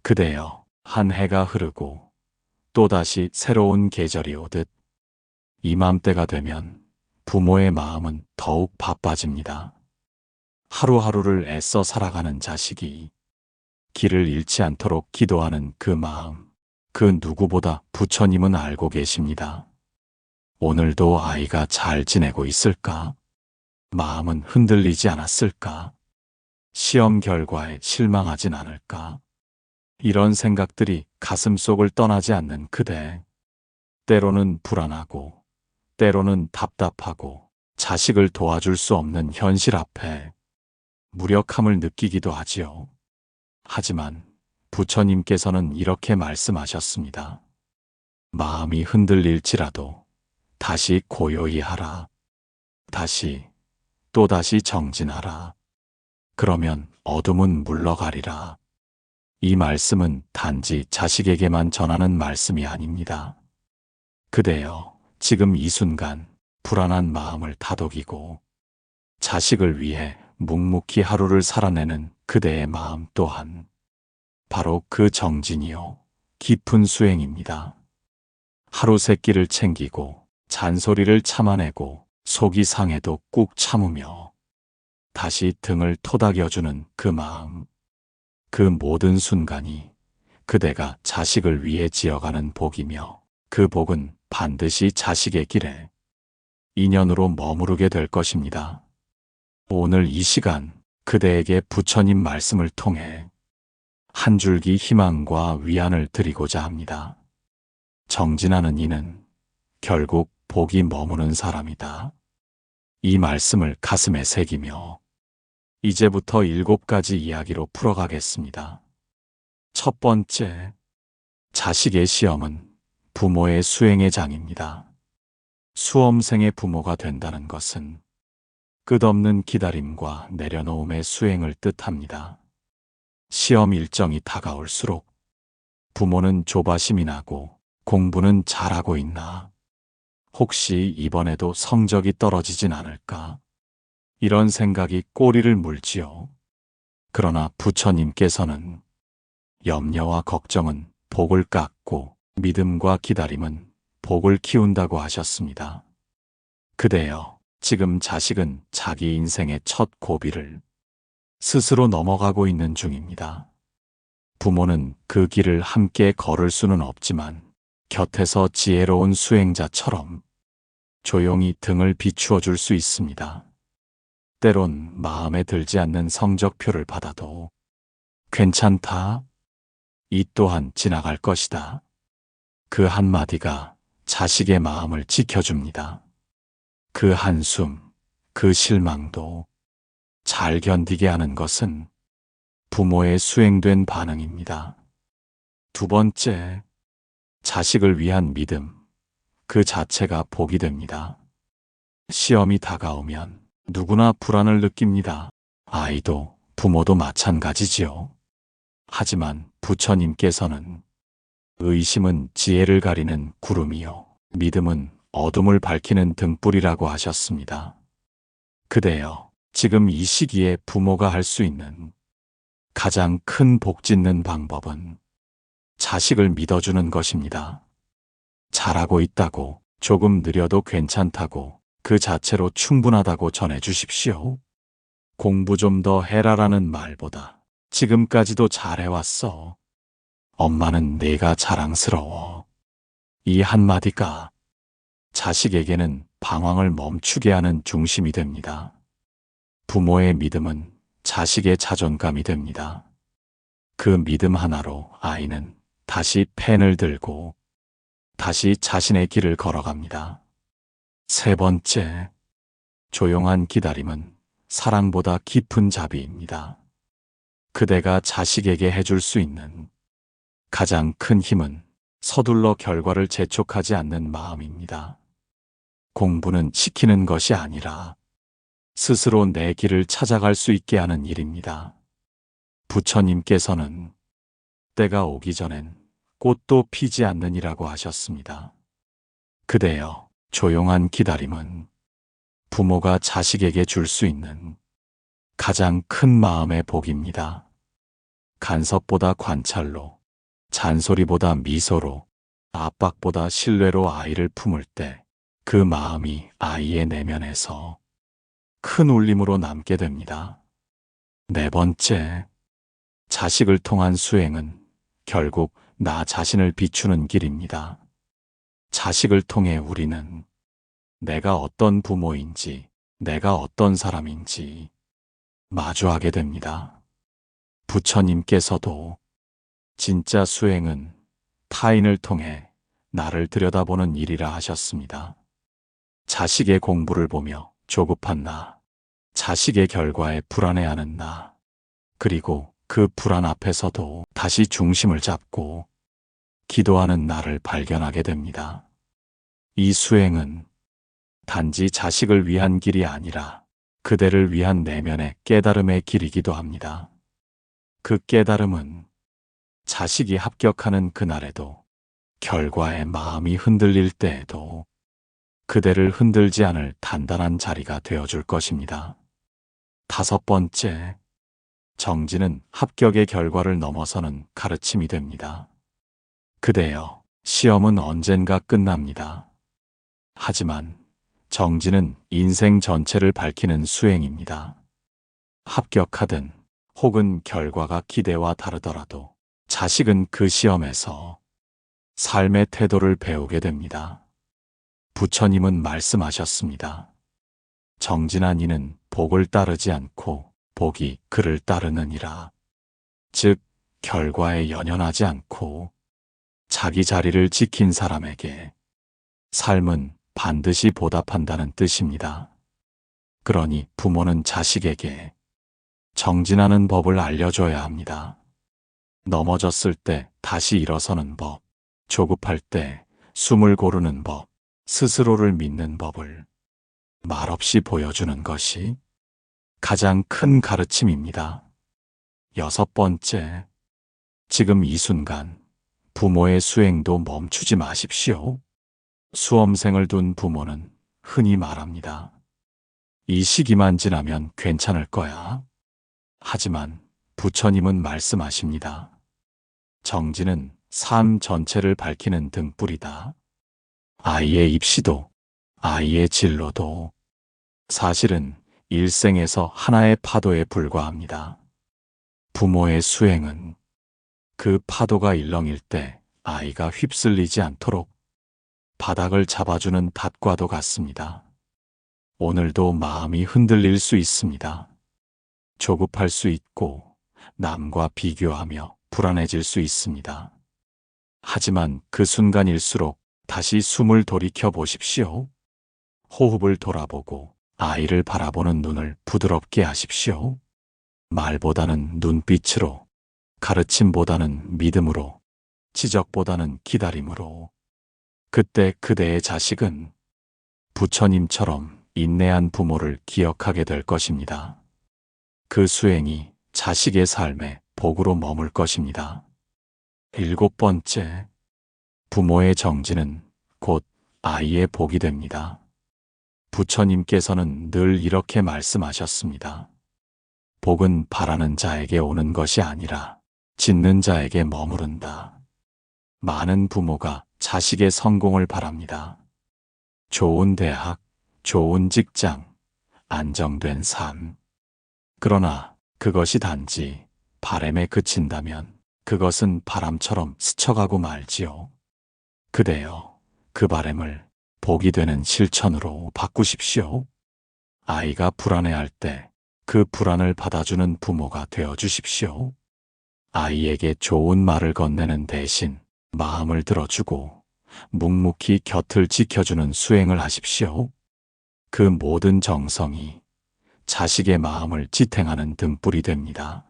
그대여, 한 해가 흐르고 또다시 새로운 계절이 오듯 이맘때가 되면 부모의 마음은 더욱 바빠집니다. 하루하루를 애써 살아가는 자식이 길을 잃지 않도록 기도하는 그 마음, 그 누구보다 부처님은 알고 계십니다. 오늘도 아이가 잘 지내고 있을까? 마음은 흔들리지 않았을까? 시험 결과에 실망하진 않을까? 이런 생각들이 가슴속을 떠나지 않는 그대. 때로는 불안하고, 때로는 답답하고, 자식을 도와줄 수 없는 현실 앞에 무력함을 느끼기도 하지요. 하지만 부처님께서는 이렇게 말씀하셨습니다. 마음이 흔들릴지라도 다시 고요히 하라. 다시, 또다시 정진하라. 그러면 어둠은 물러가리라. 이 말씀은 단지 자식에게만 전하는 말씀이 아닙니다. 그대여, 지금 이 순간 불안한 마음을 다독이고 자식을 위해 묵묵히 하루를 살아내는 그대의 마음 또한 바로 그 정진이요, 깊은 수행입니다. 하루 세 끼를 챙기고 잔소리를 참아내고 속이 상해도 꾹 참으며 다시 등을 토닥여주는 그 마음, 그 모든 순간이 그대가 자식을 위해 지어가는 복이며 그 복은 반드시 자식의 길에 인연으로 머무르게 될 것입니다. 오늘 이 시간 그대에게 부처님 말씀을 통해 한 줄기 희망과 위안을 드리고자 합니다. 정진하는 이는 결국 복이 머무는 사람이다. 이 말씀을 가슴에 새기며 이제부터 7가지 이야기로 풀어가겠습니다. 첫 번째, 자식의 시험은 부모의 수행의 장입니다. 수험생의 부모가 된다는 것은 끝없는 기다림과 내려놓음의 수행을 뜻합니다. 시험 일정이 다가올수록 부모는 조바심이 나고 공부는 잘하고 있나? 혹시 이번에도 성적이 떨어지진 않을까? 이런 생각이 꼬리를 물지요. 그러나 부처님께서는 염려와 걱정은 복을 깎고 믿음과 기다림은 복을 키운다고 하셨습니다. 그대여, 지금 자식은 자기 인생의 첫 고비를 스스로 넘어가고 있는 중입니다. 부모는 그 길을 함께 걸을 수는 없지만 곁에서 지혜로운 수행자처럼 조용히 등을 비추어 줄 수 있습니다. 때론 마음에 들지 않는 성적표를 받아도 괜찮다. 이 또한 지나갈 것이다. 그 한마디가 자식의 마음을 지켜줍니다. 그 한숨, 그 실망도 잘 견디게 하는 것은 부모의 수행된 반응입니다. 두 번째, 자식을 위한 믿음, 그 자체가 복이 됩니다. 시험이 다가오면 누구나 불안을 느낍니다. 아이도 부모도 마찬가지지요. 하지만 부처님께서는 의심은 지혜를 가리는 구름이요, 믿음은 어둠을 밝히는 등불이라고 하셨습니다. 그대여, 지금 이 시기에 부모가 할 수 있는 가장 큰 복 짓는 방법은 자식을 믿어주는 것입니다. 잘하고 있다고, 조금 느려도 괜찮다고, 그 자체로 충분하다고 전해주십시오. 공부 좀 더 해라라는 말보다 지금까지도 잘해왔어. 엄마는 내가 자랑스러워. 이 한마디가 자식에게는 방황을 멈추게 하는 중심이 됩니다. 부모의 믿음은 자식의 자존감이 됩니다. 그 믿음 하나로 아이는 다시 펜을 들고 다시 자신의 길을 걸어갑니다. 세 번째, 조용한 기다림은 사랑보다 깊은 자비입니다. 그대가 자식에게 해줄 수 있는 가장 큰 힘은 서둘러 결과를 재촉하지 않는 마음입니다. 공부는 시키는 것이 아니라 스스로 내 길을 찾아갈 수 있게 하는 일입니다. 부처님께서는 때가 오기 전엔 꽃도 피지 않느니라고 하셨습니다. 그대여, 조용한 기다림은 부모가 자식에게 줄 수 있는 가장 큰 마음의 복입니다. 간섭보다 관찰로, 잔소리보다 미소로, 압박보다 신뢰로 아이를 품을 때 그 마음이 아이의 내면에서 큰 울림으로 남게 됩니다. 네 번째, 자식을 통한 수행은 결국 나 자신을 비추는 길입니다. 자식을 통해 우리는 내가 어떤 부모인지, 내가 어떤 사람인지 마주하게 됩니다. 부처님께서도 진짜 수행은 타인을 통해 나를 들여다보는 일이라 하셨습니다. 자식의 공부를 보며 조급한 나, 자식의 결과에 불안해하는 나, 그리고 그 불안 앞에서도 다시 중심을 잡고 기도하는 나를 발견하게 됩니다. 이 수행은 단지 자식을 위한 길이 아니라 그대를 위한 내면의 깨달음의 길이기도 합니다. 그 깨달음은 자식이 합격하는 그날에도, 결과에 마음이 흔들릴 때에도 그대를 흔들지 않을 단단한 자리가 되어줄 것입니다. 다섯 번째, 정진은 합격의 결과를 넘어서는 가르침이 됩니다. 그대여, 시험은 언젠가 끝납니다. 하지만 정진은 인생 전체를 밝히는 수행입니다. 합격하든 혹은 결과가 기대와 다르더라도 자식은 그 시험에서 삶의 태도를 배우게 됩니다. 부처님은 말씀하셨습니다. 정진한 이는 복을 따르지 않고 복이 그를 따르느니라. 즉, 결과에 연연하지 않고 자기 자리를 지킨 사람에게 삶은 반드시 보답한다는 뜻입니다. 그러니 부모는 자식에게 정진하는 법을 알려줘야 합니다. 넘어졌을 때 다시 일어서는 법, 조급할 때 숨을 고르는 법, 스스로를 믿는 법을 말없이 보여주는 것이 가장 큰 가르침입니다. 여섯 번째, 지금 이 순간 부모의 수행도 멈추지 마십시오. 수험생을 둔 부모는 흔히 말합니다. 이 시기만 지나면 괜찮을 거야. 하지만 부처님은 말씀하십니다. 정진은 삶 전체를 밝히는 등불이다. 아이의 입시도, 아이의 진로도 사실은 일생에서 하나의 파도에 불과합니다. 부모의 수행은 그 파도가 일렁일 때 아이가 휩쓸리지 않도록 바닥을 잡아주는 닷과도 같습니다. 오늘도 마음이 흔들릴 수 있습니다. 조급할 수 있고 남과 비교하며 불안해질 수 있습니다. 하지만 그 순간일수록 다시 숨을 돌이켜 보십시오. 호흡을 돌아보고 아이를 바라보는 눈을 부드럽게 하십시오. 말보다는 눈빛으로, 가르침보다는 믿음으로, 지적보다는 기다림으로. 그때 그대의 자식은 부처님처럼 인내한 부모를 기억하게 될 것입니다. 그 수행이 자식의 삶에 복으로 머물 것입니다. 일곱 번째, 부모의 정진은 곧 아이의 복이 됩니다. 부처님께서는 늘 이렇게 말씀하셨습니다. 복은 바라는 자에게 오는 것이 아니라 짓는 자에게 머무른다. 많은 부모가 자식의 성공을 바랍니다. 좋은 대학, 좋은 직장, 안정된 삶. 그러나 그것이 단지 바람에 그친다면 그것은 바람처럼 스쳐가고 말지요. 그대여, 그 바람을 복이 되는 실천으로 바꾸십시오. 아이가 불안해할 때 그 불안을 받아주는 부모가 되어주십시오. 아이에게 좋은 말을 건네는 대신 마음을 들어주고 묵묵히 곁을 지켜주는 수행을 하십시오. 그 모든 정성이 자식의 마음을 지탱하는 등불이 됩니다.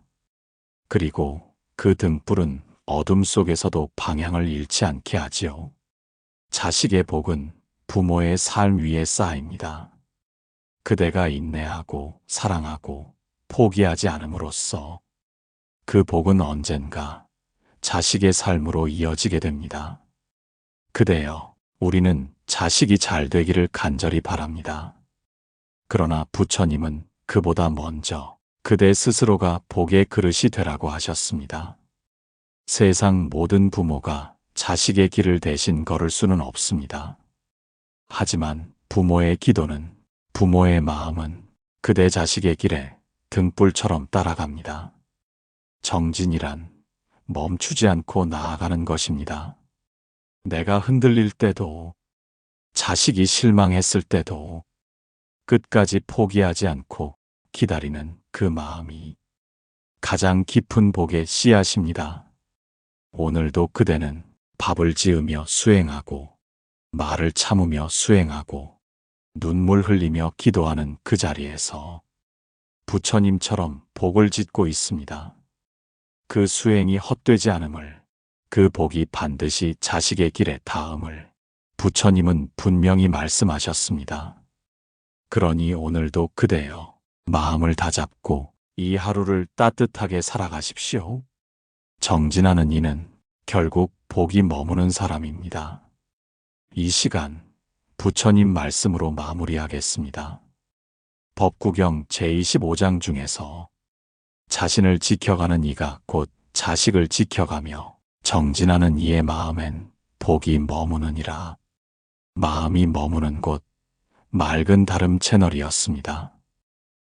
그리고 그 등불은 어둠 속에서도 방향을 잃지 않게 하지요. 자식의 복은 부모의 삶 위에 쌓입니다. 그대가 인내하고 사랑하고 포기하지 않음으로써 그 복은 언젠가 자식의 삶으로 이어지게 됩니다. 그대여, 우리는 자식이 잘 되기를 간절히 바랍니다. 그러나 부처님은 그보다 먼저 그대 스스로가 복의 그릇이 되라고 하셨습니다. 세상 모든 부모가 자식의 길을 대신 걸을 수는 없습니다. 하지만 부모의 기도는, 부모의 마음은 그대 자식의 길에 등불처럼 따라갑니다. 정진이란 멈추지 않고 나아가는 것입니다. 내가 흔들릴 때도, 자식이 실망했을 때도 끝까지 포기하지 않고 기다리는 그 마음이 가장 깊은 복의 씨앗입니다. 오늘도 그대는 밥을 지으며 수행하고, 말을 참으며 수행하고, 눈물 흘리며 기도하는 그 자리에서 부처님처럼 복을 짓고 있습니다. 그 수행이 헛되지 않음을, 그 복이 반드시 자식의 길에 닿음을 부처님은 분명히 말씀하셨습니다. 그러니 오늘도 그대여, 마음을 다잡고 이 하루를 따뜻하게 살아가십시오. 정진하는 이는 결국 복이 머무는 사람입니다. 이 시간 부처님 말씀으로 마무리하겠습니다. 법구경 제25장 중에서 자신을 지켜가는 이가 곧 자식을 지켜가며 정진하는 이의 마음엔 복이 머무느니라. 마음이 머무는 곳 맑은 다름 채널이었습니다.